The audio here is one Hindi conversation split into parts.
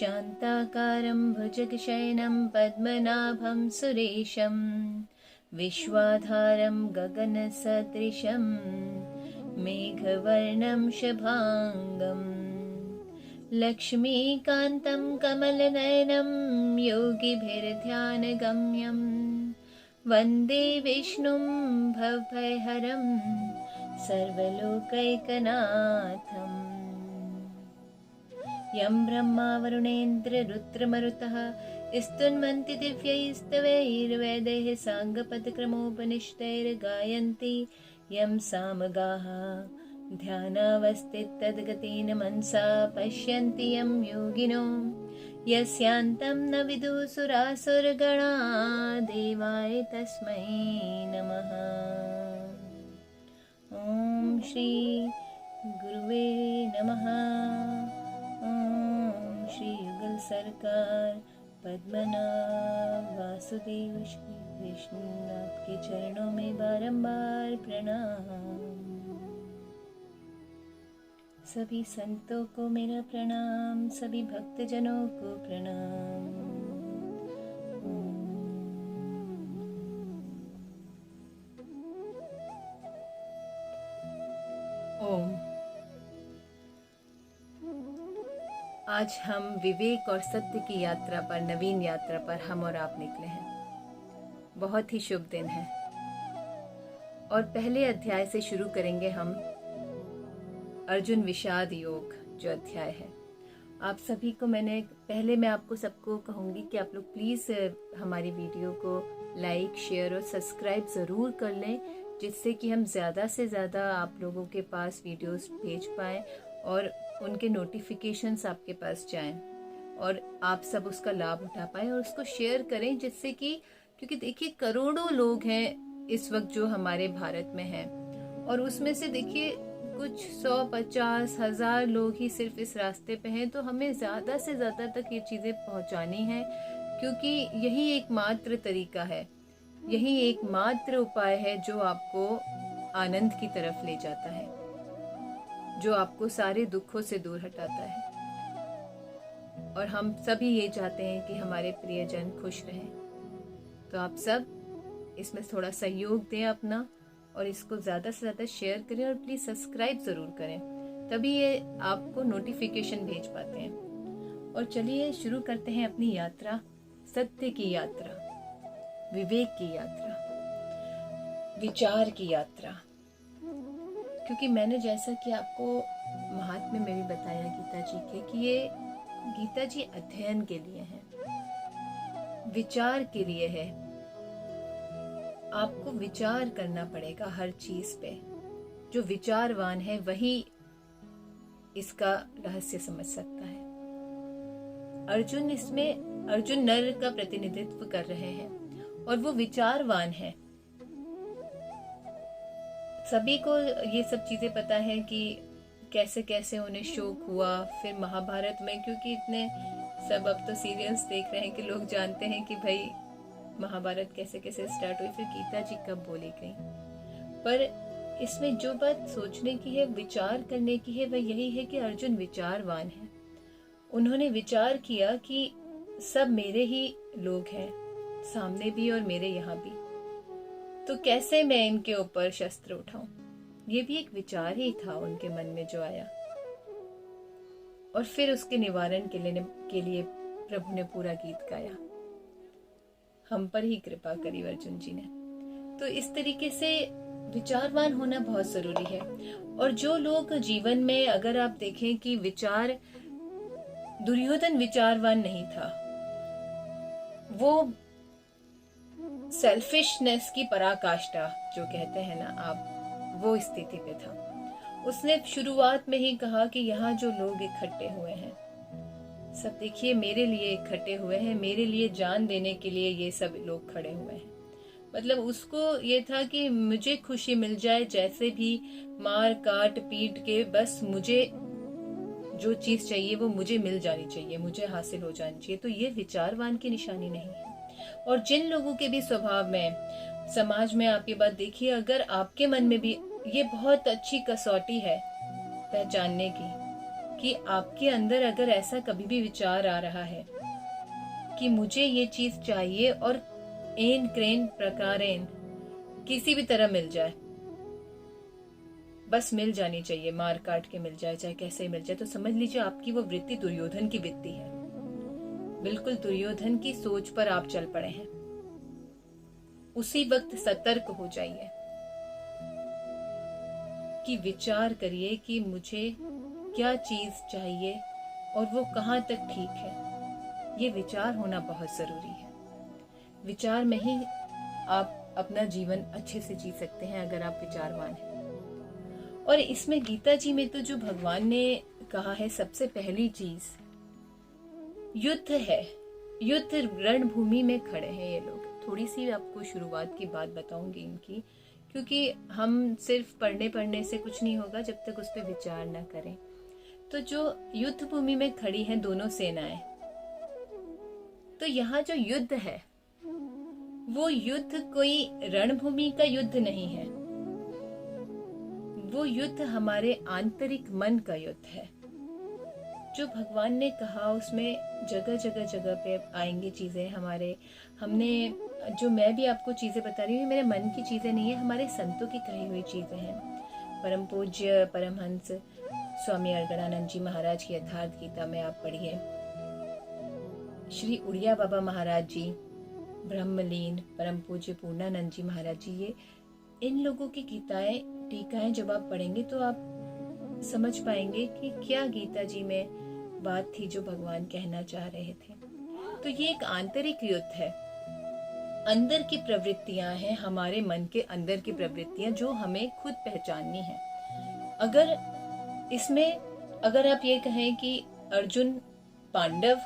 शान्ताकारं भुजगशयनं पद्मनाभं सुरेशं विश्वाधारं गगनसदृशं मेघवर्णं शुभांगं लक्ष्मीकान्तं कमलनयनं योगिभिर्ध्यानगम्यं वन्दे विष्णुं भवभयहरं सर्वलोकैकनाथम्। यं ब्रह्मा वरुणेन्द्ररुद्रमरुतः स्तुन्वन्ति दिव्यैस्तवैर्वेदैः साङ्गपदक्रमोपनिषदैर्गायन्ति यं सामगाः ध्यानावस्थिततद्गतेन मनसा पश्यन्ति यं योगिनो यस्यान्तं न विदुः सुरासुरगणा देवाय तस्मै नमः। ॐ श्री गुरुवे नमः। श्री युगल सरकार पद्मनाभ वासुदेव श्री विष्णुनाथ के चरणों में बारंबार प्रणाम। सभी संतों को मेरा प्रणाम, सभी भक्तजनों को प्रणाम। ओम। आज हम विवेक और सत्य की यात्रा पर, नवीन यात्रा पर हम और आप निकले हैं। बहुत ही शुभ दिन है और पहले अध्याय से शुरू करेंगे हम अर्जुन विषाद योग जो अध्याय है। आप सभी को मैं आपको सबको कहूँगी कि आप लोग प्लीज़ हमारी वीडियो को लाइक, शेयर और सब्सक्राइब ज़रूर कर लें, जिससे कि हम ज़्यादा से ज़्यादा आप लोगों के पास वीडियोस भेज पाएँ और उनके नोटिफिकेशंस आपके पास जाएं और आप सब उसका लाभ उठा पाएं और उसको शेयर करें, जिससे कि क्योंकि देखिए करोड़ों लोग हैं इस वक्त जो हमारे भारत में हैं और उसमें से देखिए कुछ 150,000 लोग ही सिर्फ इस रास्ते पे हैं। तो हमें ज़्यादा से ज़्यादा तक ये चीज़ें पहुंचानी हैं, क्योंकि यही एकमात्र तरीका है, यही एकमात्र उपाय है जो आपको आनंद की तरफ ले जाता है, जो आपको सारे दुखों से दूर हटाता है। और हम सभी ये चाहते हैं कि हमारे प्रियजन खुश रहें। तो आप सब इसमें थोड़ा सहयोग दें अपना और इसको ज़्यादा से ज़्यादा शेयर करें और प्लीज़ सब्सक्राइब ज़रूर करें, तभी ये आपको नोटिफिकेशन भेज पाते हैं। और चलिए शुरू करते हैं अपनी यात्रा, सत्य की यात्रा, विवेक की यात्रा, विचार की यात्रा। क्योंकि मैंने जैसा कि आपको महात्म्य में भी बताया गीता जी के कि ये गीता जी अध्ययन के लिए है, विचार के लिए है। आपको विचार करना पड़ेगा हर चीज पे। जो विचारवान है वही इसका रहस्य समझ सकता है। अर्जुन नर का प्रतिनिधित्व कर रहे हैं और वो विचारवान है। सभी को ये सब चीजें पता है कि कैसे कैसे उन्हें शोक हुआ। फिर महाभारत में, क्योंकि इतने सब अब तो सीरियल्स देख रहे हैं कि लोग जानते हैं कि भाई महाभारत कैसे कैसे स्टार्ट हुई, फिर गीता जी कब बोली गई। पर इसमें जो बात सोचने की है, विचार करने की है, वह यही है कि अर्जुन विचारवान है। उन्होंने विचार किया कि सब मेरे ही लोग हैं, सामने भी और मेरे यहाँ भी, तो कैसे मैं इनके ऊपर शस्त्र उठाऊं। ये भी एक विचार ही था उनके मन में जो आया। और फिर उसके निवारण के लिए प्रभु ने पूरा गीत गाया, हम पर ही कृपा करी अर्जुन जी ने। तो इस तरीके से विचारवान होना बहुत जरूरी है। और जो लोग जीवन में, अगर आप देखें कि दुर्योधन विचारवान नहीं था, वो सेल्फिशनेस की पराकाष्ठा जो कहते हैं ना आप, वो स्थिति पे था। उसने शुरुआत में ही कहा कि यहाँ जो लोग इकट्ठे हुए हैं सब देखिए मेरे लिए इकट्ठे हुए हैं, मेरे लिए जान देने के लिए ये सब लोग खड़े हुए हैं। मतलब उसको ये था कि मुझे खुशी मिल जाए, जैसे भी मार काट पीट के, बस मुझे जो चीज चाहिए वो मुझे मिल जानी चाहिए, मुझे हासिल हो जानी चाहिए। तो ये विचारवान की निशानी नहीं है। और जिन लोगों के भी स्वभाव में, समाज में आप ये बात देखिए, अगर आपके मन में भी, ये बहुत अच्छी कसौटी है पहचानने की कि आपके अंदर अगर ऐसा कभी भी विचार आ रहा है कि मुझे ये चीज चाहिए और एन क्रेन प्रकारेण किसी भी तरह मिल जाए, बस मिल जानी चाहिए, मार काट के मिल जाए, चाहे कैसे मिल जाए, तो समझ लीजिए आपकी वो वृत्ति दुर्योधन की वृत्ति है। बिल्कुल दुर्योधन की सोच पर आप चल पड़े हैं। उसी वक्त सतर्क हो जाइए कि विचार करिए कि मुझे क्या चीज चाहिए और वो कहाँ तक ठीक है। ये विचार होना बहुत जरूरी है। विचार में ही आप अपना जीवन अच्छे से जी सकते हैं अगर आप विचारवान हैं। और इसमें गीता जी में तो जो भगवान ने कहा है, सबसे पहली चीज युद्ध है। युद्ध रणभूमि में खड़े हैं ये लोग। थोड़ी सी आपको शुरुआत की बात बताऊंगी इनकी, क्योंकि हम सिर्फ पढ़ने से कुछ नहीं होगा जब तक उस पर विचार न करें। तो जो युद्ध भूमि में खड़ी हैं दोनों सेनाएं, तो यहाँ जो युद्ध है वो युद्ध कोई रणभूमि का युद्ध नहीं है, वो युद्ध हमारे आंतरिक मन का युद्ध है। जो भगवान ने कहा उसमें जगह जगह पे आएंगी चीजें हमारे, हमने जो मैं भी आपको चीजें बता रही हूँ मेरे मन की चीजें नहीं है, हमारे संतों की कही हुई चीजें हैं। परम पूज्य परमहंस स्वामी अर्गणानंद जी महाराज की यथार्थ गीता में आप पढ़िए, श्री उड़िया बाबा महाराज जी, ब्रह्मलीन परम पूज्य पूर्णानंद जी महाराज जी, ये इन लोगों की गीताएं टीकाएं जब आप पढ़ेंगे तो आप समझ पाएंगे कि क्या गीता जी में बात थी जो भगवान कहना चाह रहे थे। तो ये एक आंतरिक युद्ध है, अंदर की प्रवृत्तियां हैं, हमारे मन के अंदर की प्रवृत्तियां जो हमें खुद पहचाननी है। अगर इसमें अगर आप ये कहें कि अर्जुन पांडव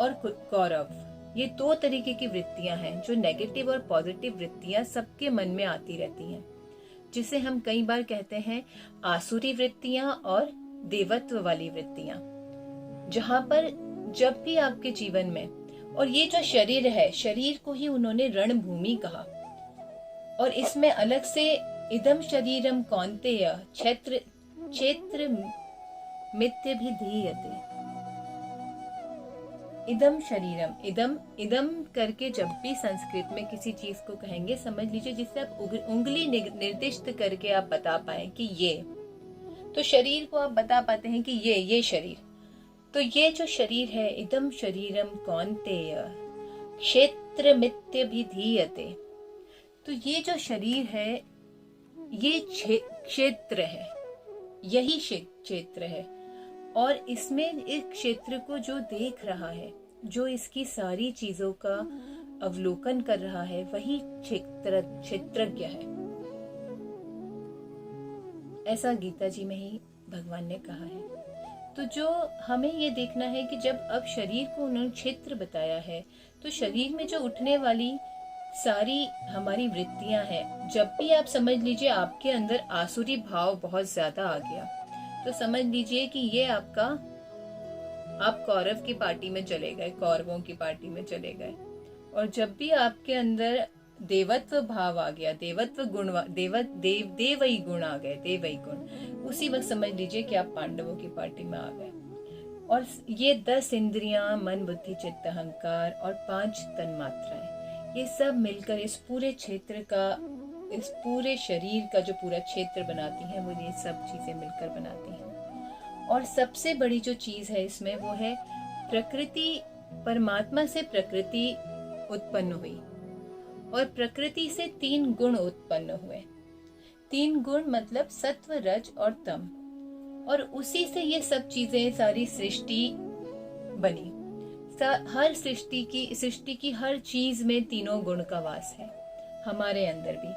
और कौरव, ये दो तरीके की वृत्तियां हैं, जो नेगेटिव और पॉजिटिव वृत्तियां सबके मन में आती रहती हैं, जिसे हम कई बार कहते हैं आसुरी वृत्तियां और देवत्व वाली वृत्तियां। जहां पर जब भी आपके जीवन में, और ये जो शरीर है, शरीर को ही उन्होंने रणभूमि कहा, और इसमें अलग से इदम शरीरम कौन्तेय क्षेत्र मित्य भी धीयते। इदम शरीरम, इदम करके जब भी संस्कृत में किसी चीज को कहेंगे, समझ लीजिए जिससे आप उंगली निर्दिष्ट करके आप बता पाए कि ये, तो शरीर को आप बता पाते हैं कि ये शरीर, तो ये जो शरीर है, इदम शरीरम कौन्तेय क्षेत्र मित्य भी धीयते, तो ये जो शरीर है ये क्षेत्र है, यही क्षेत्र है, और इसमें इस क्षेत्र को जो देख रहा है, जो इसकी सारी चीजों का अवलोकन कर रहा है, वही क्षेत्रज्ञ है। ऐसा गीता जी में ही भगवान ने कहा है। तो जो हमें ये देखना है कि जब अब शरीर को उन्होंने क्षेत्र बताया है, तो शरीर में जो उठने वाली सारी हमारी वृत्तियां हैं, जब भी आप समझ लीजिए आपके अंदर आसुरी भाव बहुत ज्यादा आ गया, तो समझ लीजिए कि ये आपका, आप कौरव की पार्टी में चले गए, कौरवों की पार्टी में चले गए। और जब भी आपके अंदर देवत्व भाव आ गया, देवत्व गुण, देवई गुण आ गए, देवई गुण, उसी वक्त समझ लीजिए कि आप पांडवों की पार्टी में आ गए। और ये 10 इंद्रियां, मन बुद्धि चित्त अहंकार और 5 तन्मात्राएं, ये सब मिलकर इस पूरे क्षेत्र का, इस पूरे शरीर का जो पूरा क्षेत्र बनाती हैं, वो ये सब चीजें मिलकर बनाती हैं। और सबसे बड़ी जो चीज है इसमें वो है प्रकृति। परमात्मा से प्रकृति उत्पन्न हुई और प्रकृति से 3 गुण उत्पन्न हुए। 3 गुण मतलब सत्व, रज और तम, और उसी से ये सब चीजें, सारी सृष्टि बनी। हर सृष्टि की हर चीज में तीनों गुण का वास है। हमारे अंदर भी,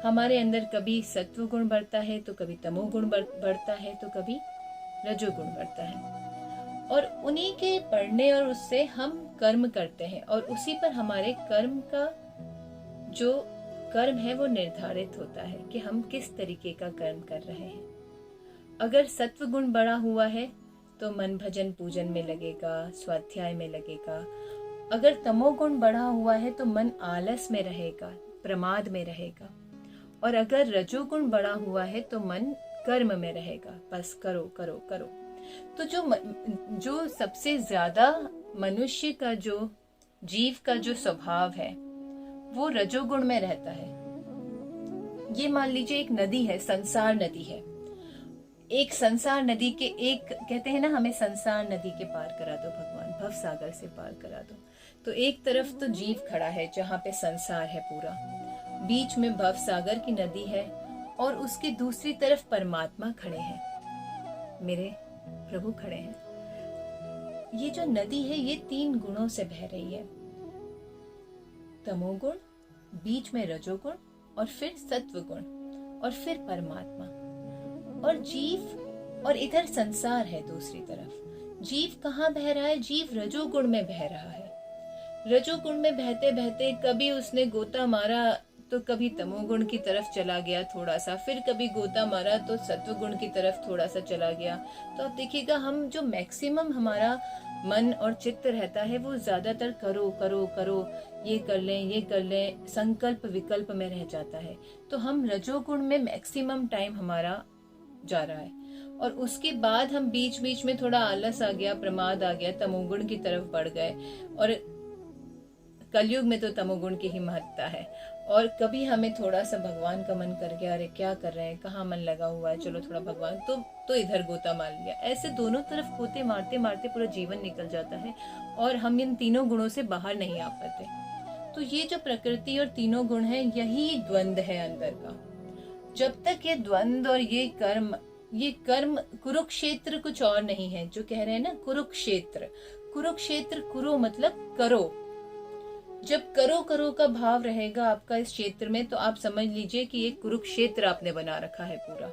हमारे अंदर कभी सत्व गुण बढ़ता है तो कभी तमो गुण बढ़ता है तो कभी रजोगुण बढ़ता है, और उन्हीं के बढ़ने और उससे हम कर्म करते हैं, और उसी पर हमारे कर्म का जो कर्म है वो निर्धारित होता है कि हम किस तरीके का कर्म कर रहे हैं। अगर सत्व गुण बढ़ा हुआ है तो मन भजन पूजन में लगेगा, स्वाध्याय में लगेगा। अगर तमोगुण बढ़ा हुआ है तो मन आलस में रहेगा, प्रमाद में रहेगा। और अगर रजोगुण बढ़ा हुआ है तो मन कर्म में रहेगा, बस करो करो करो। तो जो सबसे ज्यादा मनुष्य का जो जीव का जो स्वभाव है वो रजोगुण में रहता है। ये मान लीजिए एक नदी है, संसार नदी है। एक संसार नदी के एक कहते हैं ना, हमें संसार नदी के पार करा दो भगवान, भव सागर से पार करा दो। तो एक तरफ तो जीव खड़ा है जहाँ पे संसार है पूरा, बीच में भव सागर की नदी है, और उसकी दूसरी तरफ परमात्मा खड़े हैं, मेरे प्रभु खड़े हैं। ये जो नदी है ये 3 गुणों से बह रही है, तमोगुण, बीच में रजोगुण, और फिर सत्वगुण, और फिर परमात्मा और जीव, और इधर संसार है दूसरी तरफ। जीव कहाँ बह रहा है? जीव रजोगुण में बह रहा है। रजोगुण में बहते बहते कभी उसने गोता मारा तो कभी तमोगुण की तरफ चला गया थोड़ा सा, फिर कभी गोता मारा तो सत्वगुण की तरफ थोड़ा सा चला गया। तो आप देखिएगा, हम जो मैक्सिमम हमारा मन और चित्त रहता है वो ज्यादातर करो करो करो, ये कर लें, संकल्प विकल्प में रह जाता है। तो हम रजोगुण में मैक्सिमम टाइम हमारा जा रहा है, और उसके बाद हम बीच बीच में थोड़ा आलस आ गया, प्रमाद आ गया, तमोगुण की तरफ बढ़ गए। और कलयुग में तो तमोगुण की ही महत्ता है। और कभी हमें थोड़ा सा भगवान का मन कर गया, अरे क्या कर रहे हैं, कहाँ मन लगा हुआ है, चलो थोड़ा भगवान, तो इधर गोता मार लिया। ऐसे दोनों तरफ गोते मारते मारते पूरा जीवन निकल जाता है, और हम इन तीनों गुणों से बाहर नहीं आ पाते। तो ये जो प्रकृति और तीनों गुण है, यही द्वंद है अंदर का। जब तक ये द्वंद और ये कर्म कुरुक्षेत्र कुछ और नहीं है, जो कह रहे हैं ना कुरुक्षेत्र, कुरु मतलब करो। जब करो करो का भाव रहेगा आपका इस क्षेत्र में, तो आप समझ लीजिए कि एक कुरुक्षेत्र आपने बना रखा है पूरा,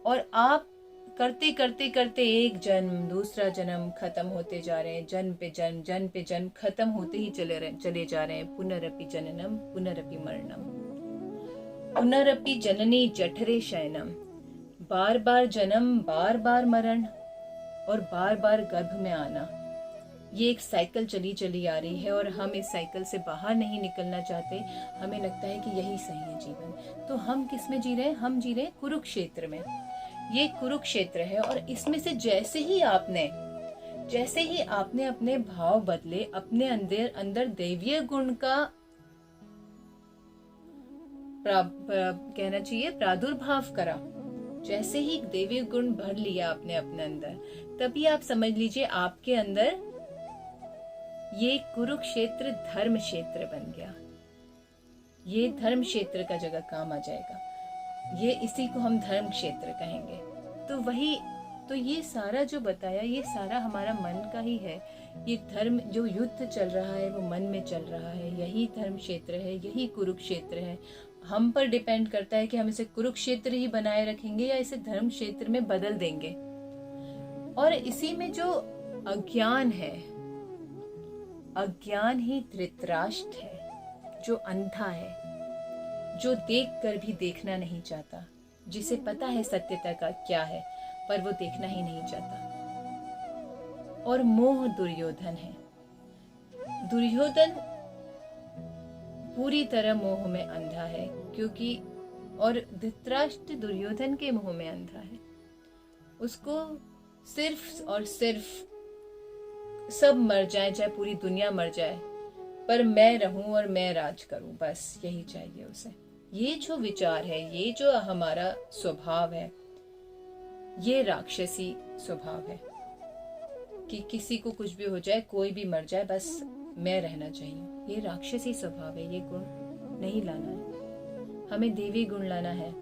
और आप करते करते करते एक जन्म दूसरा जन्म खत्म होते जा रहे हैं, जन्म पे जन्म खत्म होते ही चले जा रहे हैं। पुनरपि जननम पुनरपि मरणम, पुनरपि जननी जठरे शयनम, बार बार जन्म, बार बार मरण, और बार बार गर्भ में आना। ये एक साइकिल चली चली आ रही है, और हम इस साइकिल से बाहर नहीं निकलना चाहते। हमें लगता है कि यही सही है जीवन। तो हम किस में जी रहे हैं? हम जी रहे हैं कुरुक्षेत्र में। ये कुरुक्षेत्र है, और इसमें से जैसे ही आपने अपने भाव बदले, अपने अंदर दैवीय गुण का कहना चाहिए प्रादुर्भाव करा, जैसे ही दैवीय गुण भर लिया आपने अपने अंदर, तभी आप समझ लीजिए आपके अंदर ये कुरुक्षेत्र धर्म क्षेत्र बन गया। ये धर्म क्षेत्र का जगह काम आ जाएगा। ये इसी को हम धर्म क्षेत्र कहेंगे। तो ये सारा जो बताया, ये सारा हमारा मन का ही है। ये धर्म जो युद्ध चल रहा है वो मन में चल रहा है। यही धर्म क्षेत्र है, यही कुरुक्षेत्र है। हम पर डिपेंड करता है कि हम इसे कुरुक्षेत्र ही बनाए रखेंगे या इसे धर्म क्षेत्र में बदल देंगे। और इसी में जो अज्ञान है, अज्ञान ही धृतराष्ट्र है, जो अंधा है, जो देख कर भी देखना नहीं चाहता, जिसे पता है सत्यता का क्या है, पर वो देखना ही नहीं चाहता। और मोह दुर्योधन है। दुर्योधन पूरी तरह मोह में अंधा है, क्योंकि और धृतराष्ट्र दुर्योधन के मोह में अंधा है। उसको सिर्फ और सिर्फ सब मर जाए, चाहे पूरी दुनिया मर जाए, पर मैं रहूं और मैं राज करूं, बस यही चाहिए उसे। ये जो विचार है, ये जो हमारा स्वभाव है, ये राक्षसी स्वभाव है कि किसी को कुछ भी हो जाए, कोई भी मर जाए, बस मैं रहना चाहिए। ये राक्षसी स्वभाव है। ये गुण नहीं लाना है, हमें देवी गुण लाना है।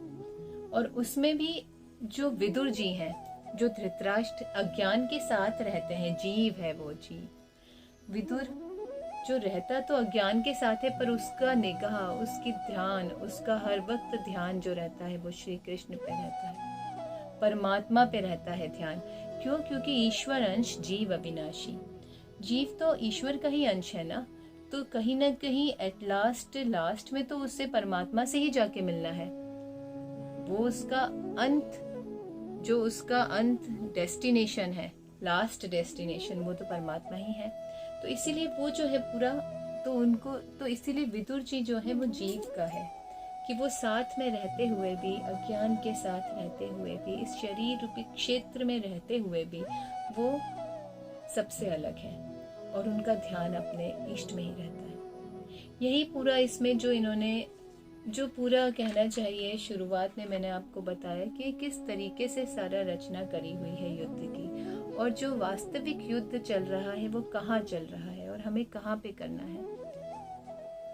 और उसमें भी जो विदुर जी हैं, जो धृतराष्ट्र अज्ञान के साथ रहते हैं, जीव है वो जीव। विदुर जो रहता तो अज्ञान के साथ है, पर उसका निगाह, उसकी ध्यान, उसका हर वक्त ध्यान जो रहता है वो श्री कृष्ण पे रहता है, परमात्मा पे रहता है ध्यान। क्यों? क्योंकि ईश्वर अंश जीव अविनाशी। जीव तो ईश्वर का ही अंश है ना, तो कहीं ना कहीं एट लास्ट में तो उससे परमात्मा से ही जाके मिलना है। वो उसका अंत, जो उसका अंत डेस्टिनेशन है, लास्ट डेस्टिनेशन, वो तो परमात्मा ही है। तो इसीलिए वो जो है पूरा, तो उनको तो इसीलिए विदुर जी जो है वो जीव का है, कि वो साथ में रहते हुए भी, अज्ञान के साथ रहते हुए भी, इस शरीर रूपी क्षेत्र में रहते हुए भी वो सबसे अलग है और उनका ध्यान अपने इष्ट में ही रहता है। यही पूरा इसमें जो इन्होंने जो पूरा कहना चाहिए, शुरुआत में मैंने आपको बताया कि किस तरीके से सारा रचना करी हुई है युद्ध की, और जो वास्तविक युद्ध चल रहा है वो कहाँ चल रहा है और हमें कहाँ पे करना है।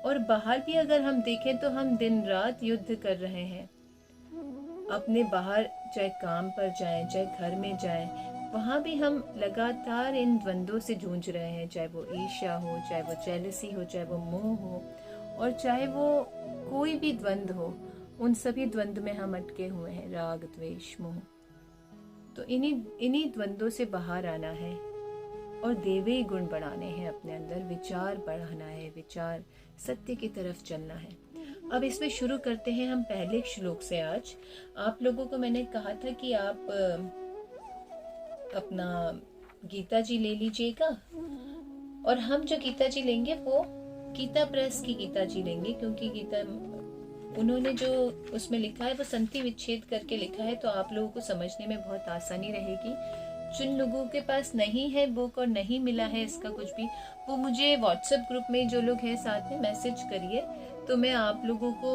और बाहर भी अगर हम देखें तो हम दिन रात युद्ध कर रहे हैं। अपने बाहर चाहे काम पर जाएं, चाहे घर में जाएं, वहाँ भी हम लगातार इन द्वंद्वों से जूझ रहे हैं, चाहे वो ईर्ष्या हो, चाहे वो जेलसी हो, चाहे वो मोह हो, और चाहे वो कोई भी द्वंद्व हो, उन सभी द्वंद्व में हम अटके हुए हैं, राग द्वेष मोह। तो इन्हीं द्वंद्वों से बाहर आना है और देवी गुण बढ़ाने हैं अपने अंदर, विचार बढ़ाना है, विचार सत्य की तरफ चलना है। अब इसमें शुरू करते हैं हम पहले श्लोक से। आज आप लोगों को मैंने कहा था कि आप अपना गीता जी ले लीजिएगा, और हम जो गीता जी लेंगे वो गीता प्रेस की गीता जी लेंगे, क्योंकि गीता उन्होंने जो उसमें लिखा है वो संधि विच्छेद करके लिखा है, तो आप लोगों को समझने में बहुत आसानी रहेगी। जिन लोगों के पास नहीं है बुक और नहीं मिला है इसका कुछ भी, वो मुझे व्हाट्सएप ग्रुप में जो लोग हैं साथ में मैसेज करिए, तो मैं आप लोगों को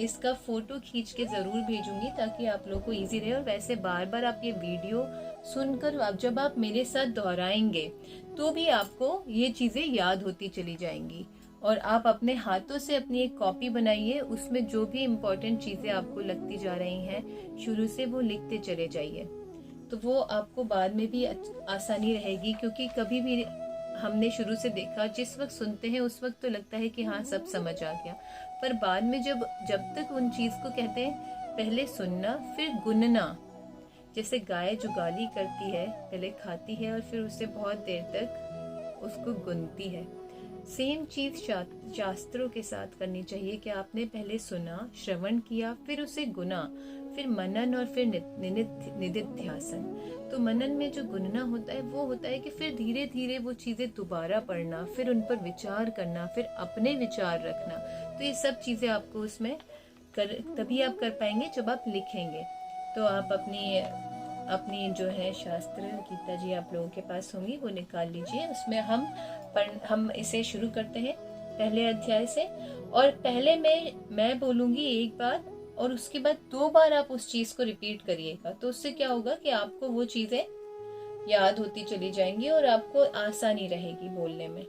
इसका फोटो खींच के ज़रूर भेजूंगी ताकि आप लोगों को ईजी रहे। और वैसे बार बार आप ये वीडियो सुनकर आप जब आप मेरे साथ दोहराएंगे तो भी आपको ये चीज़ें याद होती चली जाएंगी, और आप अपने हाथों से अपनी एक कॉपी बनाइए, उसमें जो भी इम्पोर्टेंट चीज़ें आपको लगती जा रही हैं शुरू से वो लिखते चले जाइए, तो वो आपको बाद में भी आसानी रहेगी। क्योंकि कभी भी हमने शुरू से देखा, जिस वक्त सुनते हैं उस वक्त तो लगता है कि हाँ सब समझ आ गया, पर बाद में जब तक उन चीज़ को कहते हैं पहले सुनना फिर गुनना, जैसे गाय जो गाली करती है पहले खाती है और फिर उससे बहुत देर तक उसको गुनती है, सेम चीज़ शास्त्रों के साथ करनी चाहिए कि आपने पहले सुना, श्रवण किया, फिर उसे गुना, फिर मनन और फिर निदिध्यासन। तो मनन में जो गुनना होता है वो होता है कि फिर धीरे धीरे वो चीज़ें दोबारा पढ़ना, फिर उन पर विचार करना, फिर अपने विचार रखना। तो ये सब चीज़ें आपको उसमें तभी आप कर पाएंगे जब आप लिखेंगे। तो आप अपनी जो है शास्त्र गीता जी आप लोगों के पास होंगी वो निकाल लीजिए। उसमें हम इसे शुरू करते हैं पहले अध्याय से, और पहले मैं बोलूँगी एक बार और उसके बाद 2 बार आप उस चीज़ को रिपीट करिएगा, तो उससे क्या होगा कि आपको वो चीज़ें याद होती चली जाएंगी और आपको आसानी रहेगी बोलने में।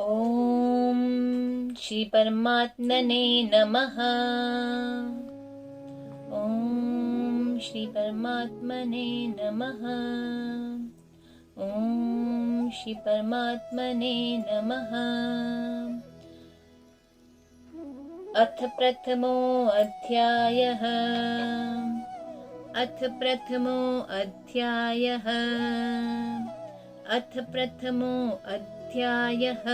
ओम श्री परमात्मने नमः। ओम श्री परमात्मने नमः। ओम श्री परमात्मने नमः। अथ प्रथमो अध्यायः। अथ प्रथमो अध्यायः। अथ प्रथमो अध्यायः।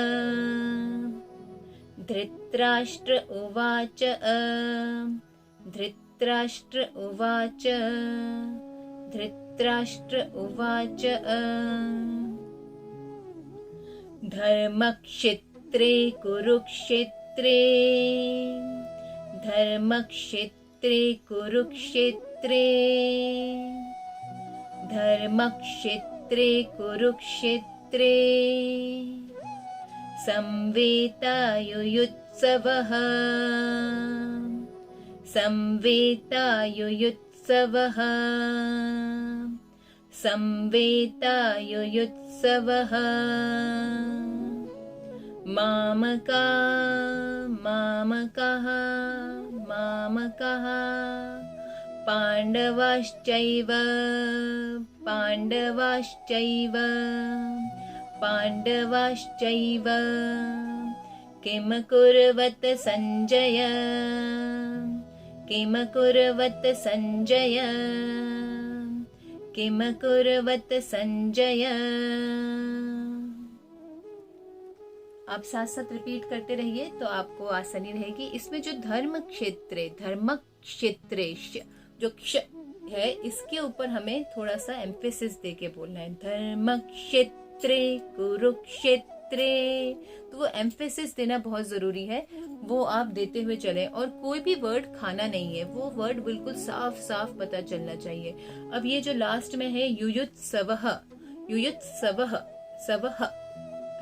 धृतराष्ट्र उवाच। धृतराष्ट्र उवाच। धृतराष्ट्र उवाच। धर्मक्षेत्रे कुरुक्षेत्रे। धर्मक्षेत्रे कुरुक्षेत्रे। धर्मक्षेत्रे कुरुक्षेत्रे। संवेतायुयुत्सवः। संवेतायुयुत्सवः। संवेतायुयुत्सवः। मामका मामकः मामकः। पाण्डवाश्चैव पाण्डवाश्चैव पाण्डवाश्चैव। किम कुर्वत सञ्जय। किम कुर्वत सञ्जय। किम कुर्वत सञ्जय। आप साथ साथ रिपीट करते रहिए तो आपको आसानी रहेगी। इसमें जो धर्म क्षेत्रे, धर्म क्षेत्रेश, जो क्ष है इसके ऊपर हमें थोड़ा सा एम्फेसिस देके बोलना है। धर्म क्षेत्रे कुरुक्षेत्रे, तो वो एम्फेसिस देना बहुत जरूरी है, वो आप देते हुए चलें। और कोई भी वर्ड खाना नहीं है, वो वर्ड बिल्कुल साफ साफ पता चलना चाहिए। अब ये जो लास्ट में है युयुत्सवः, युयुत्सवः, सवः,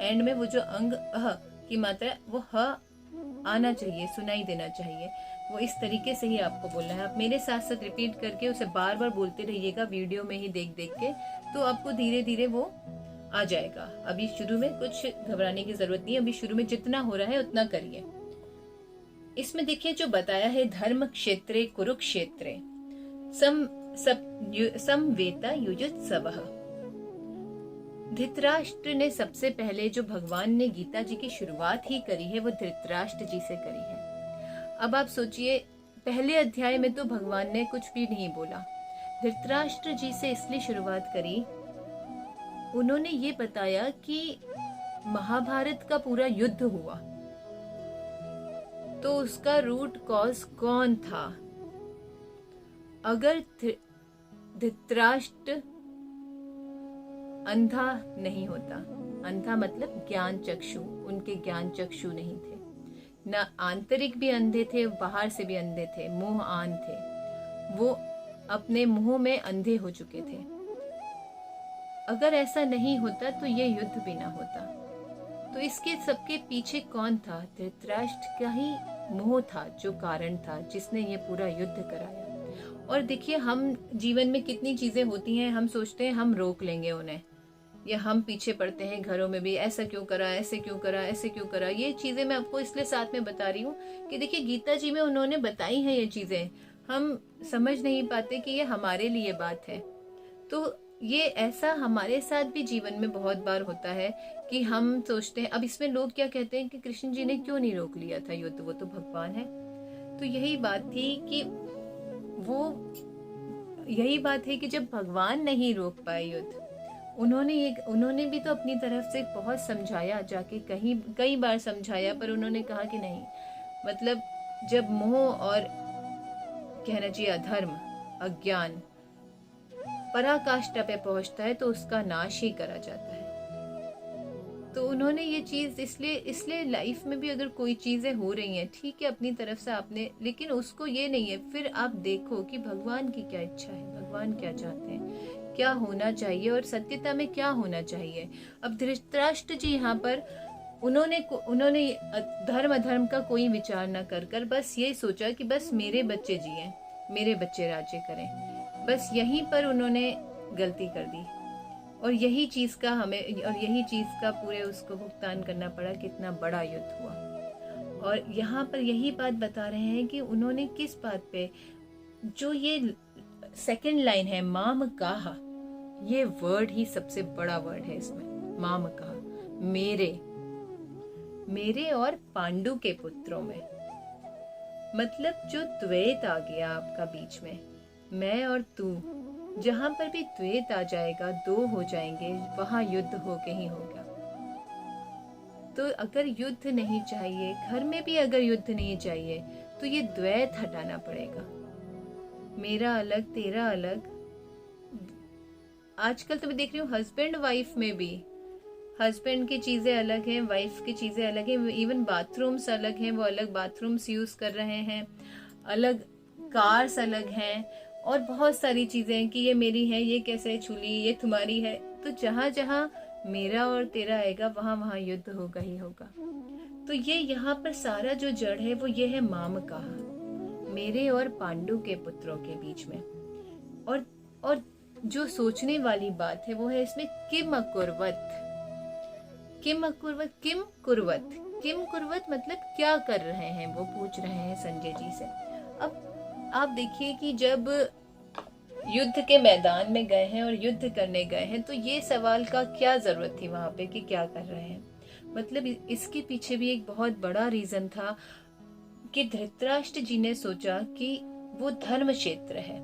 एंड में वो जो अंग अह की मात्रा वो ह आना चाहिए, सुनाई देना चाहिए। वो इस तरीके से ही आपको बोलना है। आप मेरे साथ साथ रिपीट करके उसे बार बार बोलते रहिएगा वीडियो में ही देख देख के, तो आपको धीरे धीरे वो आ जाएगा। अभी शुरू में कुछ घबराने की जरूरत नहीं है, अभी शुरू में जितना हो रहा है उतना करिए। इसमें देखिए जो बताया है, धर्म क्षेत्रे कुरुक्षेत्रे समवेता युयुत्सवः। धृतराष्ट्र ने सबसे पहले जो भगवान ने गीता जी की शुरुआत ही करी है वो धृतराष्ट्र जी से करी है। अब आप सोचिए, पहले अध्याय में तो भगवान ने कुछ भी नहीं बोला, धृतराष्ट्र जी से इसलिए शुरुआत करी, उन्होंने ये बताया कि महाभारत का पूरा युद्ध हुआ तो उसका रूट कॉज कौन था। अगर धृतराष्ट्र अंधा नहीं होता, अंधा मतलब ज्ञान चक्षु, उनके ज्ञान चक्षु नहीं थे, न आंतरिक भी अंधे थे, बाहर से भी अंधे थे, मुंह आन थे, वो अपने मुंह में अंधे हो चुके थे। अगर ऐसा नहीं होता तो ये युद्ध भी ना होता। तो इसके सबके पीछे कौन था? धृतराष्ट्र का ही मोह था जो कारण था जिसने ये पूरा युद्ध कराया। और देखिए हम जीवन में कितनी चीजें होती हैं, हम सोचते हैं हम रोक लेंगे उन्हें, या हम पीछे पड़ते हैं घरों में भी, ऐसा क्यों करा, ऐसे क्यों करा, ऐसे क्यों करा। ये चीजें मैं आपको इसलिए साथ में बता रही हूँ कि देखिए गीता जी में उन्होंने बताई हैं ये चीजें, हम समझ नहीं पाते कि ये हमारे लिए बात है। तो ये ऐसा हमारे साथ भी जीवन में बहुत बार होता है कि हम सोचते हैं, अब इसमें लोग क्या कहते हैं कि कृष्ण जी ने क्यों नहीं रोक लिया था युद्ध, वो तो भगवान है। तो यही बात थी कि यही बात है कि जब भगवान नहीं रोक पाए युद्ध, उन्होंने भी तो अपनी तरफ से बहुत समझाया, जाके कई बार समझाया, पर उन्होंने कहा कि नहीं, मतलब जब मोह और कहना चाहिए अधर्म, अज्ञान पराकाष्ठा पे पहुंचता है तो उसका नाश ही करा जाता है। तो उन्होंने ये चीज इसलिए लाइफ में भी अगर कोई चीजें हो रही हैं, ठीक है अपनी तरफ से आपने, लेकिन उसको ये नहीं है, फिर आप देखो कि भगवान की क्या इच्छा है, भगवान क्या चाहते हैं, क्या होना चाहिए और सत्यता में क्या होना चाहिए। अब धृतराष्ट्र जी यहाँ पर उन्होंने धर्म अधर्म का कोई विचार न कर बस ये सोचा कि बस मेरे बच्चे जिएं, मेरे बच्चे राज्य करें, बस यहीं पर उन्होंने गलती कर दी। और यही चीज का पूरे उसको भुगतान करना पड़ा, कितना बड़ा युद्ध हुआ। और यहाँ पर यही बात बता रहे हैं कि उन्होंने किस बात पे, जो ये सेकंड लाइन है माम काहा, ये वर्ड ही सबसे बड़ा वर्ड है इसमें। माम काहा, मेरे और पांडु के पुत्रों में, मतलब जो द्वैत आ गया आपका बीच में, मैं और तू, जहां पर भी द्वैत आ जाएगा, दो हो जाएंगे, वहां युद्ध होके ही होगा। तो अगर युद्ध नहीं चाहिए, घर में भी अगर युद्ध नहीं चाहिए, तो ये द्वैत हटाना पड़ेगा। मेरा अलग तेरा अलग। आजकल तो मैं देख रही हूँ हस्बैंड वाइफ में भी, हस्बैंड की चीजें अलग हैं, वाइफ की चीजें अलग हैं, इवन बाथरूम्स अलग हैं, वो अलग बाथरूम्स यूज कर रहे हैं, अलग कार्स अलग हैं, और बहुत सारी चीजें हैं कि ये मेरी है, ये कैसे छूली, ये तुम्हारी है। तो जहां जहां मेरा और तेरा आएगा वहां वहां युद्ध होगा ही होगा। तो ये यहाँ पर सारा जो जड़ है वो ये है माम कहा, मेरे और पांडु के पुत्रों के बीच में। और जो सोचने वाली बात है वो है इसमें किम अकुर्वत, किम अकुर्वत, किम कुर्वत, किम कुर्वत मतलब क्या कर रहे हैं, वो पूछ रहे हैं संजय जी से। अब आप देखिए कि जब युद्ध के मैदान में गए हैं और युद्ध करने गए हैं, तो ये सवाल का क्या जरूरत थी वहां पे कि क्या कर रहे हैं। मतलब इसके पीछे भी एक बहुत बड़ा रीजन था कि धृतराष्ट्र जी ने सोचा कि वो धर्म क्षेत्र है,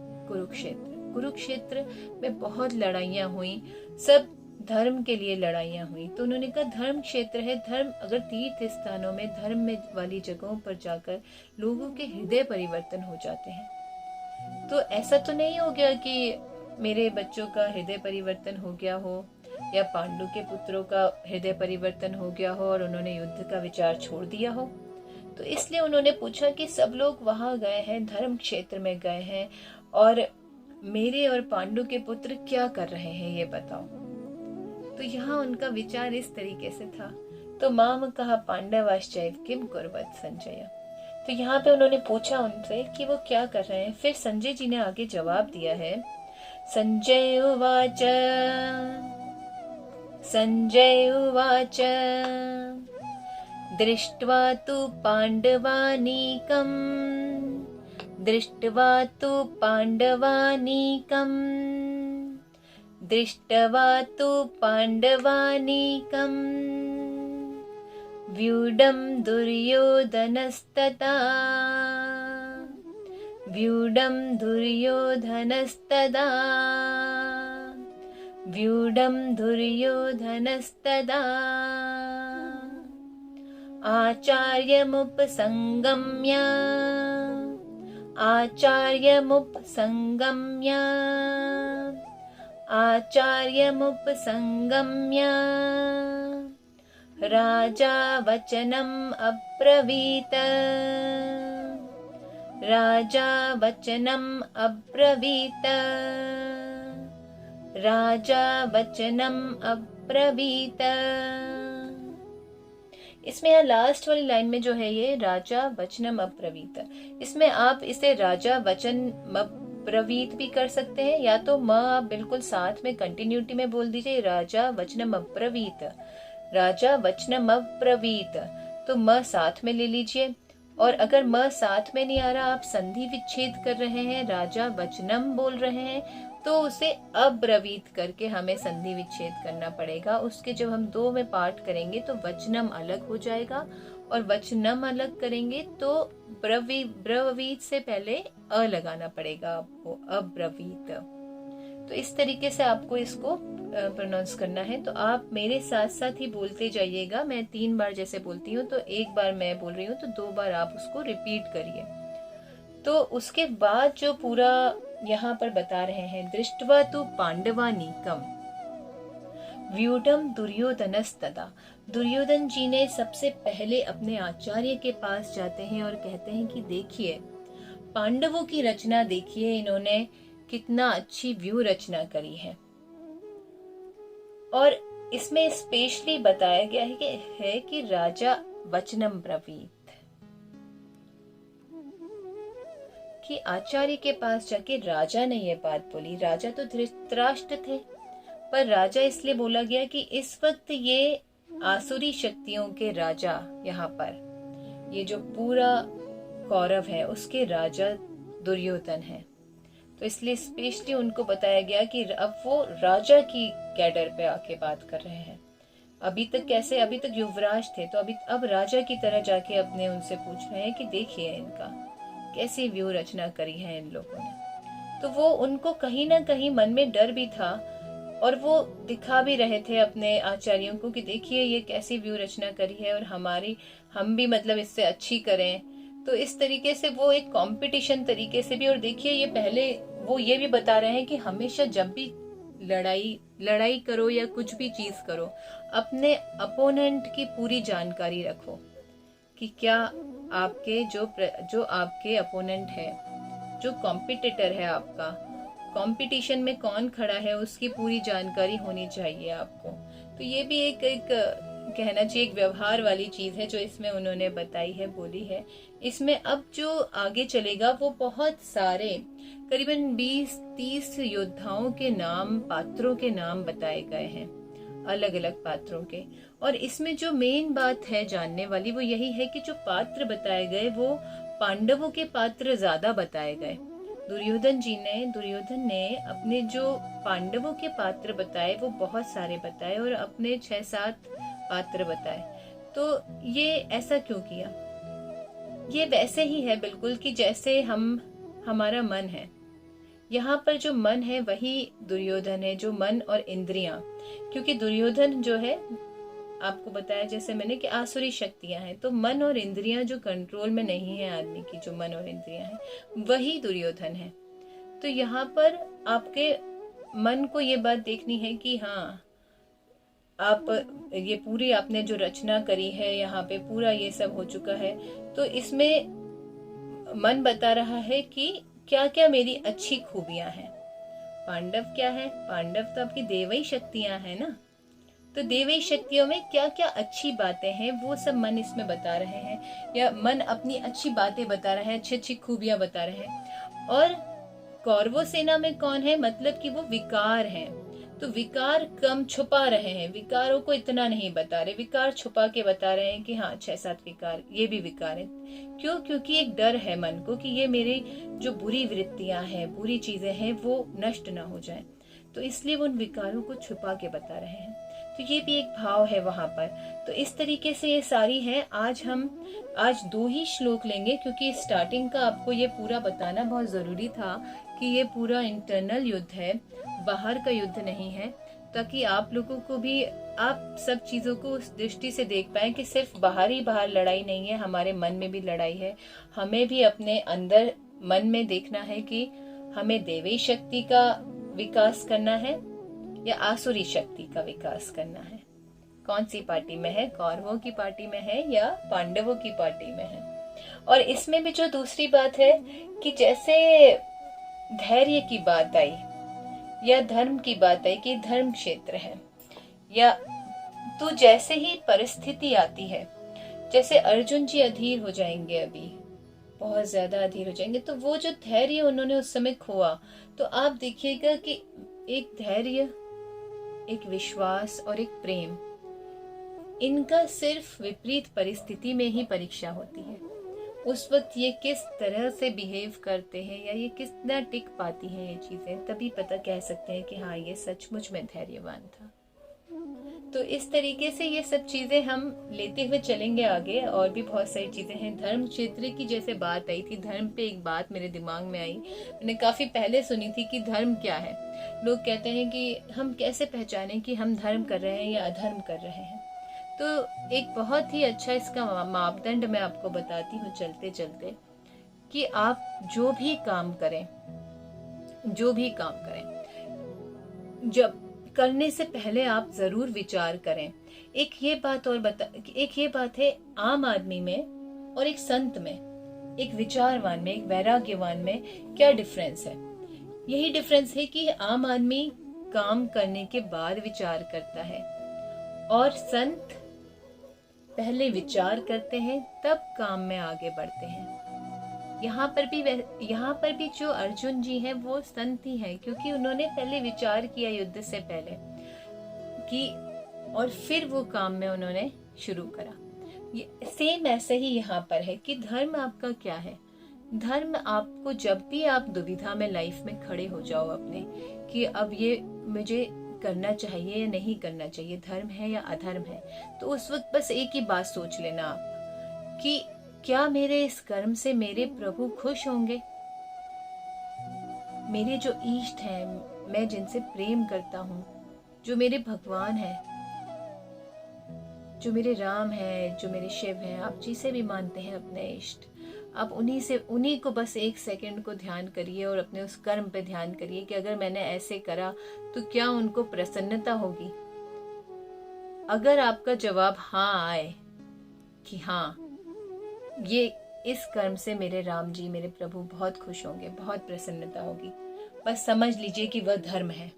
कुरुक्षेत्र में बहुत लड़ाइयां हुई, सब धर्म के लिए लड़ाइयां हुई। तो उन्होंने कहा धर्म क्षेत्र है, धर्म अगर तीर्थ स्थानों में, धर्म में वाली जगहों पर जाकर लोगों के हृदय परिवर्तन हो जाते हैं। तो ऐसा तो नहीं हो गया कि मेरे बच्चों का हृदय परिवर्तन हो गया हो या पांडु के पुत्रों का हृदय परिवर्तन हो गया हो और उन्होंने युद्ध का विचार छोड़ दिया हो। तो इसलिए उन्होंने पूछा कि सब लोग वहां गए हैं, धर्म क्षेत्र में गए हैं, और मेरे और पांडु के पुत्र क्या कर रहे हैं ये बताओ। तो यहाँ उनका विचार इस तरीके से था। तो माम कहा पांडवाश्चैव किम कुर्वत संजय। तो यहाँ पे उन्होंने पूछा उनसे कि वो क्या कर रहे हैं। फिर संजय जी ने आगे जवाब दिया है। संजय उवाच संजय उवाच दृष्ट्वा तु पाण्डवानीकम् दृष्ट्वा तु पाण्डवानीकम् दृष्ट्वा तु पाण्डवानीकम् व्यूढं दुर्योधनस्तथा व्यूढं दुर्योधनस्तदा व्यूढं दुर्योधनस्तदा आचार्यमुपसंगम्य आचार्यमुपसंगम्य आचार्यमुपसंगम्य राजा वचनम् अब्रवीत राजा वचनम् अब्रवीत राजा वचनम् अब्रवीत। इसमें यहाँ लास्ट वाली लाइन में जो है ये राजा वचनम अब्रवीत, इसमें आप इसे राजा वचन अब्रवीत भी कर सकते हैं, या तो म आप बिल्कुल साथ में कंटिन्यूटी में बोल दीजिए राजा वचनम अब्रवीत, राजा वचनम अब्रवीत, तो म साथ में ले लीजिए। और अगर म साथ में नहीं आ रहा, आप संधि विच्छेद कर रहे हैं, राजा वचनम बोल रहे हैं, तो उसे अब्रवीत करके हमें संधि विच्छेद करना पड़ेगा। उसके जब हम दो में पार्ट करेंगे तो वचनम अलग हो जाएगा, और वचनम अलग करेंगे तो ब्रवीत से पहले अ लगाना पड़ेगा आपको, अब्रवीत। तो इस तरीके से आपको इसको प्रोनाउंस करना है। तो आप मेरे साथ साथ ही बोलते जाइएगा। मैं 3 बार जैसे बोलती हूँ तो 1 बार मैं बोल रही हूँ तो 2 बार आप उसको रिपीट करिए। तो उसके बाद जो पूरा यहाँ पर बता रहे हैं, दृष्टवा तु पांडवानीकम व्यूढम दुर्योधनस्तदा। दुर्योधन जी ने सबसे पहले अपने आचार्य के पास जाते हैं और कहते हैं कि देखिए पांडवों की रचना देखिए, इन्होंने कितना अच्छी व्यू रचना करी है। और इसमें स्पेशली बताया गया है कि राजा वचनम ब्रवीत, कि आचार्य के पास जाके राजा ने ये बात बोली। राजा तो धृतराष्ट्र थे, पर राजा इसलिए बोला गया कि इस वक्त ये आसुरी शक्तियों के राजा, यहाँ पर ये जो पूरा कौरव है उसके राजा दुर्योधन है, तो इसलिए स्पेशली उनको बताया गया कि अब वो राजा की कैडर पे आके बात कर रहे हैं। अभी तक कैसे, अभी तक युवराज थे, तो अब राजा की तरह जाके अपने उनसे पूछ रहे हैं कि देखिए इनका कैसी व्यू रचना करी है इन लोगों ने। तो वो उनको कहीं ना कहीं मन में डर भी था, और वो दिखा भी रहे थे अपने आचार्यों को कि देखिए ये कैसी व्यू रचना करी है और हम भी मतलब इससे अच्छी करें। तो इस तरीके से वो एक कंपटीशन तरीके से भी, और देखिए ये पहले वो ये भी बता रहे हैं कि हमेशा जब भी लड़ाई करो या कुछ भी चीज करो, अपने अपोनेंट की पूरी जानकारी रखो कि क्या आपके जो आपके अपोनेंट है, जो कॉम्पिटिटर है, आपका कंपटीशन में कौन खड़ा है, उसकी पूरी जानकारी होनी चाहिए आपको। तो ये भी एक कहना चाहिए एक व्यवहार वाली चीज है जो इसमें उन्होंने बताई है, बोली है। इसमें अब जो आगे चलेगा वो बहुत सारे करीबन 20-30 योद्धाओं के नाम, पात्रों के नाम बताए गए हैं, अलग अलग पात्रों के। और इसमें जो मेन बात है जानने वाली वो यही है कि जो पात्र बताए गए वो पांडवों के पात्र ज्यादा बताए गए। दुर्योधन ने अपने जो पांडवों के पात्र बताए वो बहुत सारे बताए, और अपने 6-7 पात्र बताए। तो ये ऐसा क्यों किया? ये वैसे ही है बिल्कुल कि जैसे हमारा मन है, यहाँ पर जो मन है वही दुर्योधन है, जो मन और इंद्रियां। क्योंकि दुर्योधन जो है, आपको बताया जैसे मैंने कि आसुरी शक्तियां हैं, तो मन और इंद्रियां जो कंट्रोल में नहीं है आदमी की, जो मन और इंद्रियां हैं वही दुर्योधन है। तो यहाँ पर आपके मन को ये बात देखनी है कि हाँ, आप ये पूरी आपने जो रचना करी है, यहाँ पे पूरा ये सब हो चुका है, तो इसमें मन बता रहा है कि क्या क्या मेरी अच्छी खूबियां हैं। पांडव क्या है? पांडव तो आपकी देवई शक्तियां हैं ना। तो देवी शक्तियों में क्या क्या अच्छी बातें हैं वो सब मन इसमें बता रहे हैं, या मन अपनी अच्छी बातें बता रहे हैं, अच्छी अच्छी खूबियां बता रहे हैं। और कौरवों सेना में कौन है? मतलब कि वो विकार हैं। तो विकार कम छुपा रहे हैं, विकारों को इतना नहीं बता रहे, विकार छुपा के बता रहे हैं कि हाँ 6-7 विकार, ये भी विकार है। क्यों? क्योंकि एक डर है मन को कि ये मेरे जो बुरी वृत्तियां हैं, बुरी चीजें हैं, वो नष्ट ना हो जाए, तो इसलिए वो उन विकारों को छुपा के बता रहे हैं। तो ये भी एक भाव है वहां पर। तो इस तरीके से ये सारी है। आज 2 ही श्लोक लेंगे, क्योंकि स्टार्टिंग का आपको ये पूरा बताना बहुत जरूरी था कि ये पूरा इंटरनल युद्ध है, बाहर का युद्ध नहीं है, ताकि आप लोगों को भी, आप सब चीजों को उस दृष्टि से देख पाए कि सिर्फ बाहर ही बाहर लड़ाई नहीं है, हमारे मन में भी लड़ाई है। हमें भी अपने अंदर मन में देखना है कि हमें देवी शक्ति का विकास करना है या आसुरी शक्ति का विकास करना है। कौन सी पार्टी में है? कौरवों की पार्टी में है या पांडवों की पार्टी में है? और इसमें भी जो दूसरी बात है कि जैसे धैर्य की बात आई या धर्म की बात आई कि धर्म क्षेत्र है, या तो जैसे ही परिस्थिति आती है, जैसे अर्जुन जी अधीर हो जाएंगे, अभी बहुत ज्यादा अधीर हो जाएंगे, तो वो जो धैर्य उन्होंने उस समय खोआ, तो आप देखिएगा कि एक धैर्य, एक विश्वास और एक प्रेम, इनका सिर्फ विपरीत परिस्थिति में ही परीक्षा होती है। उस वक्त ये किस तरह से बिहेव करते हैं या ये कितना टिक पाती हैं ये चीजें, तभी पता कह सकते हैं कि हाँ ये सचमुच में धैर्यवान था। तो इस तरीके से ये सब चीजें हम लेते हुए चलेंगे आगे। और भी बहुत सारी चीजें हैं। धर्म क्षेत्र की जैसे बात आई थी, धर्म पे एक बात मेरे दिमाग में आई, मैंने काफी पहले सुनी थी कि धर्म क्या है। लोग कहते हैं कि हम कैसे पहचानें कि हम धर्म कर रहे हैं या अधर्म कर रहे हैं। तो एक बहुत ही अच्छा इसका मापदंड मैं आपको बताती हूँ चलते चलते, कि आप जो भी काम करें, जब करने से पहले आप जरूर विचार करें। एक ये बात है आम आदमी में और एक संत में, एक विचारवान में, एक वैराग्यवान में क्या डिफरेंस है? यही डिफरेंस है कि आम आदमी काम करने के बाद विचार करता है और संत पहले विचार करते हैं तब काम में आगे बढ़ते हैं। यहाँ पर भी जो अर्जुन जी हैं वो संत ही हैं, क्योंकि उन्होंने पहले विचार किया युद्ध से पहले कि, और फिर वो काम में उन्होंने शुरू करा। ये सेम ऐसे ही यहाँ पर है कि धर्म आपका क्या है। धर्म आपको, जब भी आप दुविधा में लाइफ में खड़े हो जाओ अपने कि अब ये मुझे करना चाहिए या नहीं करना चाहिए, धर्म है या अधर्म है, तो उस वक्त बस एक ही बात सोच लेना आप कि क्या मेरे इस कर्म से मेरे प्रभु खुश होंगे? मेरे जो इष्ट हैं, मैं जिनसे प्रेम करता हूँ, जो मेरे भगवान हैं, जो मेरे राम हैं, जो मेरे शिव हैं, आप जिसे भी मानते हैं अपने इष्ट, आप उन्हीं को बस एक सेकंड को ध्यान करिए और अपने उस कर्म पे ध्यान करिए कि अगर मैंने ऐसे करा तो क्या उनको प्रसन्नता होगी। अगर आपका जवाब हाँ आए कि हाँ, ये इस कर्म से मेरे राम जी, मेरे प्रभु बहुत खुश होंगे, बहुत प्रसन्नता होगी, बस समझ लीजिए कि वह धर्म है।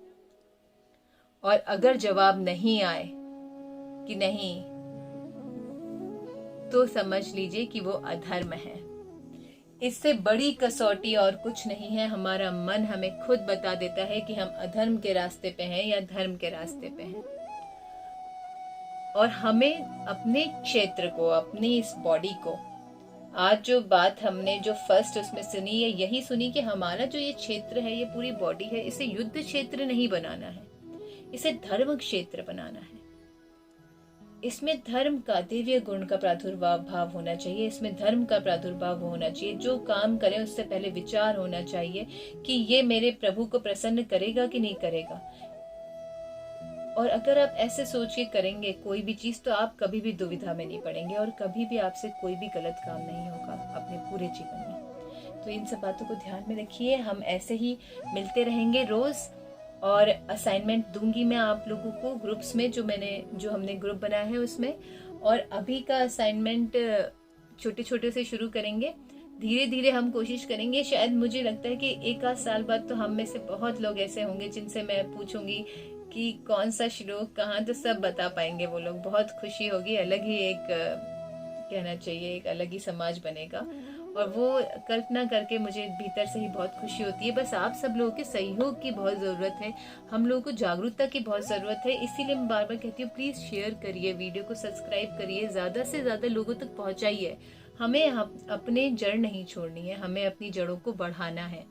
और अगर जवाब नहीं आए कि नहीं, तो समझ लीजिए कि वो अधर्म है। इससे बड़ी कसौटी और कुछ नहीं है। हमारा मन हमें खुद बता देता है कि हम अधर्म के रास्ते पे हैं या धर्म के रास्ते पे हैं। और हमें अपने क्षेत्र को, अपनी इस बॉडी को, आज जो बात हमने जो फर्स्ट उसमें सुनी है, यही सुनी कि हमारा जो ये क्षेत्र है, ये पूरी बॉडी है, इसे युद्ध क्षेत्र नहीं बनाना है, इसे धर्म क्षेत्र बनाना है। इसमें धर्म का, दिव्य गुण का प्रादुर्भाव होना चाहिए, इसमें धर्म का प्रादुर्भाव होना चाहिए। जो काम करें उससे पहले विचार होना चाहिए कि ये मेरे प्रभु को प्रसन्न करेगा कि नहीं करेगा। और अगर आप ऐसे सोच के करेंगे कोई भी चीज, तो आप कभी भी दुविधा में नहीं पड़ेंगे और कभी भी आपसे कोई भी गलत काम नहीं होगा अपने पूरे जीवन में। तो इन सब बातों को ध्यान में रखिए। हम ऐसे ही मिलते रहेंगे रोज़, और असाइनमेंट दूंगी मैं आप लोगों को ग्रुप्स में, जो हमने ग्रुप बनाया है उसमें। और अभी का असाइनमेंट छोटे छोटे से शुरू करेंगे, धीरे धीरे हम कोशिश करेंगे। शायद मुझे लगता है कि एक आध साल बाद तो हम में से बहुत लोग ऐसे होंगे जिनसे मैं पूछूंगी कि कौन सा श्लोक कहाँ, तो सब बता पाएंगे वो लोग। बहुत खुशी होगी, अलग ही एक कहना चाहिए, एक अलग ही समाज बनेगा। और वो कल्पना करके मुझे भीतर से ही बहुत खुशी होती है। बस आप सब लोगों के सहयोग की बहुत ज़रूरत है, हम लोगों को जागरूकता की बहुत ज़रूरत है। इसीलिए मैं बार बार कहती हूँ, प्लीज़ शेयर करिए, वीडियो को सब्सक्राइब करिए, ज़्यादा से ज़्यादा लोगों तक पहुँचाइए। हमें अपने जड़ नहीं छोड़नी है, हमें अपनी जड़ों को बढ़ाना है।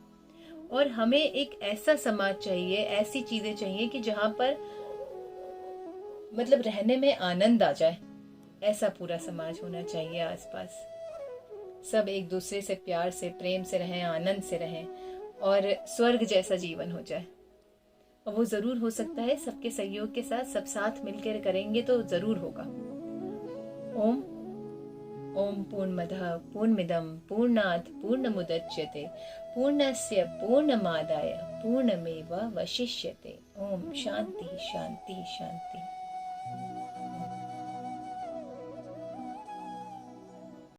और हमें एक ऐसा समाज चाहिए, ऐसी चीज़ें चाहिए कि जहाँ पर मतलब रहने में आनंद आ जाए। ऐसा पूरा समाज होना चाहिए आसपास। सब एक दूसरे से प्यार से, प्रेम से रहें, आनंद से रहें, और स्वर्ग जैसा जीवन हो जाए। और वो जरूर हो सकता है सबके सहयोग के साथ, सब साथ मिलकर करेंगे तो जरूर होगा। ओम ओम पूर्णमदः पूर्णमिदं पूर्णात् पूर्णमुदच्यते पूर्णस्य पूर्णमादाय पूर्णमेवावशिष्यते। ओम शांति शांति शांति।